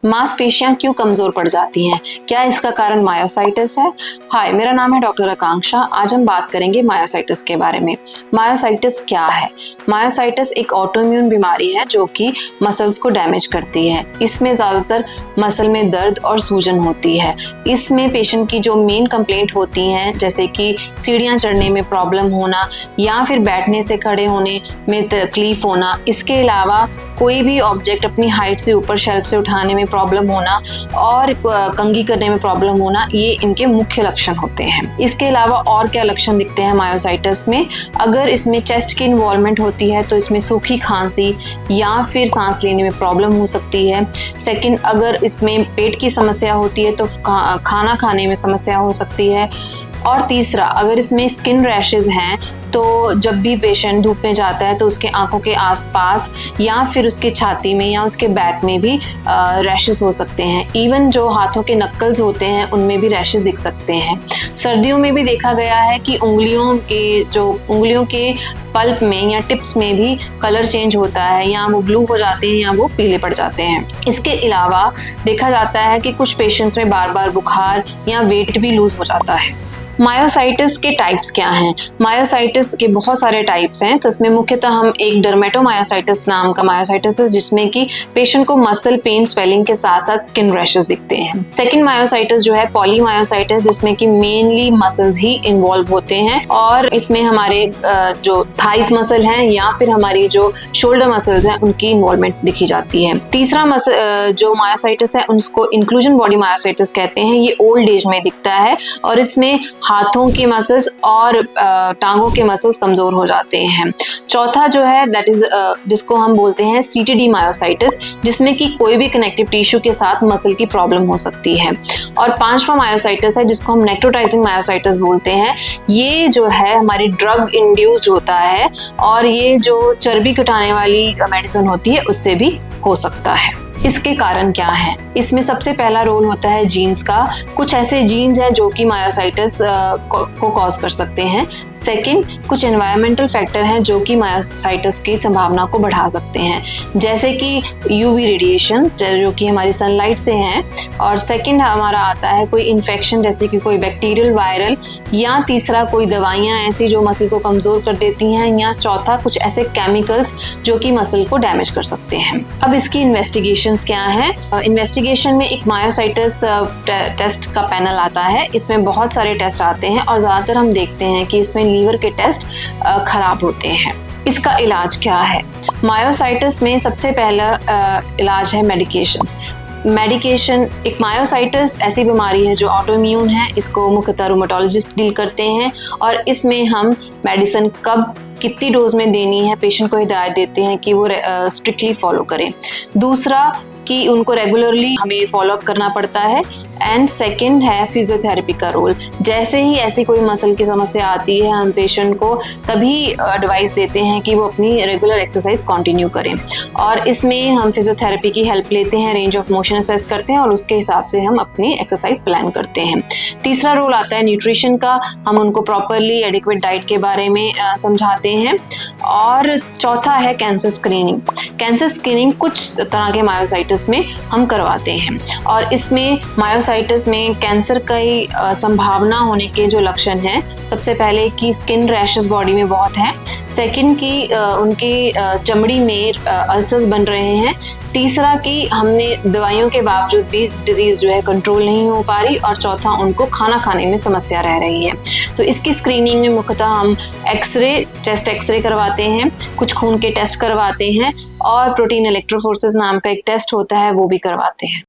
मांसपेशियां क्यों कमजोर पड़ जाती हैं? क्या इसका कारण मायोसाइटिस है? हाय, मेरा नाम है डॉक्टर आकांक्षा। आज हम बात करेंगे मायोसाइटिस के बारे में। मायोसाइटिस क्या है? मायोसाइटिस एक ऑटोइम्यून बीमारी है जो कि मसल्स को डैमेज करती है। इसमें ज़्यादातर मसल में दर्द और सूजन होती है। इसमें पेशेंट की जो मेन कंप्लेंट होती हैं, जैसे कि सीढ़ियाँ चढ़ने में प्रॉब्लम होना या फिर बैठने से खड़े होने में तकलीफ होना, इसके अलावा कोई भी ऑब्जेक्ट अपनी हाइट से ऊपर शेल्फ से उठाने में प्रॉब्लम होना और कंघी करने में प्रॉब्लम होना, ये इनके मुख्य लक्षण होते हैं। इसके अलावा और क्या लक्षण दिखते हैं मायोसाइटिस में? अगर इसमें चेस्ट की इन्वॉल्वमेंट होती है तो इसमें सूखी खांसी या फिर सांस लेने में प्रॉब्लम हो सकती है। सेकंड, अगर इसमें पेट की समस्या होती है तो खाना खाने में समस्या हो सकती है। और तीसरा, अगर इसमें स्किन रैशेज हैं तो जब भी पेशेंट धूप में जाता है तो उसके आंखों के आसपास या फिर उसके छाती में या उसके बैक में भी रैशेज हो सकते हैं। इवन जो हाथों के नक्कल्स होते हैं उनमें भी रैशेज दिख सकते हैं। सर्दियों में भी देखा गया है कि उंगलियों के पल्प में या टिप्स में भी कलर चेंज होता है, या वो ब्लू हो जाते हैं या वो पीले पड़ जाते हैं। इसके अलावा देखा जाता है कि कुछ पेशेंट्स में बार बार बुखार या वेट भी लूज हो जाता है। मायोसाइटिस के टाइप्स क्या हैं? मायोसाइटिस के बहुत सारे टाइप्स हैं, जिसमें मुख्यतः हम एक डर्मेटोमायोसाइटिस नाम का मायोसाइटिस है जिसमें कि पेशेंट को मसल पेन, स्वेलिंग के साथ साथ स्किन रैशेस दिखते हैं। सेकंड मायोसाइटिस जो है पॉलीमायोसाइटिस, जिसमें कि मेनली मसल्स ही इन्वॉल्व होते हैं और इसमें हमारे जो थाइस मसल हैं या फिर हमारी जो शोल्डर मसल्स हैं उनकी इन्वॉल्वमेंट दिखी जाती है। तीसरा जो मायोसाइटिस है उसको इंक्लूजन बॉडी मायोसाइटिस कहते हैं। ये ओल्ड एज में दिखता है और इसमें हाथों के मसल्स और टांगों के मसल्स कमजोर हो जाते हैं। चौथा जो है दैट इज जिसको हम बोलते हैं सीटीडी मायोसाइटिस, जिसमें कि कोई भी कनेक्टिव टिश्यू के साथ मसल की प्रॉब्लम हो सकती है। और पांचवा मायोसाइटिस है जिसको हम नेक्रोटाइजिंग मायोसाइटिस बोलते हैं। ये जो है हमारी ड्रग इंड्यूस्ड होता है और ये जो चर्बी घटाने वाली मेडिसिन होती है उससे भी हो सकता है। इसके कारण क्या है? इसमें सबसे पहला रोल होता है जीन्स का। कुछ ऐसे जीन्स हैं जो कि मायोसाइटिस को कॉज कर सकते हैं। सेकंड, कुछ एनवायरमेंटल फैक्टर हैं जो कि मायोसाइटिस की संभावना को बढ़ा सकते हैं, जैसे कि यूवी रेडिएशन जो कि हमारी सनलाइट से हैं। और सेकंड हमारा आता है कोई इन्फेक्शन, जैसे कि कोई बैक्टीरियल, वायरल, या तीसरा कोई दवाइयाँ ऐसी जो मसल को कमज़ोर कर देती हैं, या चौथा कुछ ऐसे केमिकल्स जो कि मसल को डैमेज कर सकते हैं। अब इसकी इन्वेस्टिगेशन क्या है? इन्वेस्टिगेशन में एक मायोसाइटिस टेस्ट का पैनल आता है। इसमें बहुत सारे टेस्ट आते हैं और ज़्यादातर हम देखते हैं कि इसमें लीवर के टेस्ट खराब होते हैं। इसका इलाज क्या है? मायोसाइटिस में सबसे पहला इलाज है मेडिकेशन। एक मायोसाइटिस ऐसी बीमारी है जो ऑटोइम्यून है। इसको मुख्यतः रूमेटोलॉजिस्ट डील करते हैं और इसमें हम मेडिसिन कब कितनी डोज में देनी है पेशेंट को हिदायत देते हैं कि वो स्ट्रिक्टली फॉलो करें। दूसरा कि उनको रेगुलरली हमें फॉलोअप करना पड़ता है। एंड सेकंड है फिजियोथेरेपी का रोल। जैसे ही ऐसी कोई मसल की समस्या आती है हम पेशेंट को तभी एडवाइस देते हैं कि वो अपनी रेगुलर एक्सरसाइज कंटिन्यू करें, और इसमें हम फिजियोथेरेपी की हेल्प लेते हैं, रेंज ऑफ मोशन असेस करते हैं और उसके हिसाब से हम अपनी एक्सरसाइज प्लान करते हैं। तीसरा रोल आता है न्यूट्रिशन का। हम उनको प्रॉपरली एडिक्वेट डाइट के बारे में समझाते हैं। और चौथा है कैंसर स्क्रीनिंग कुछ तरह के मायोसाइटिस में हम करवाते हैं, और इसमें मायोसाइटिस में कैंसर की संभावना होने के जो लक्षण हैं, सबसे पहले कि स्किन रैशेस बॉडी में बहुत हैं। सेकंड कि उनकी चमड़ी में अल्सर्स बन रहे हैं। तीसरा कि हमने दवाइयों के बावजूद भी डिजीज जो है कंट्रोल नहीं हो पा रही। और चौथा, उनको खाना खाने में समस्या रह रही है। तो इसकी स्क्रीनिंग में मुख्यतः हम चेस्ट एक्सरे करवाते हैं, कुछ खून के टेस्ट करवाते हैं और प्रोटीन इलेक्ट्रोफोरेसिस नाम का एक टेस्ट होता है वो भी करवाते हैं।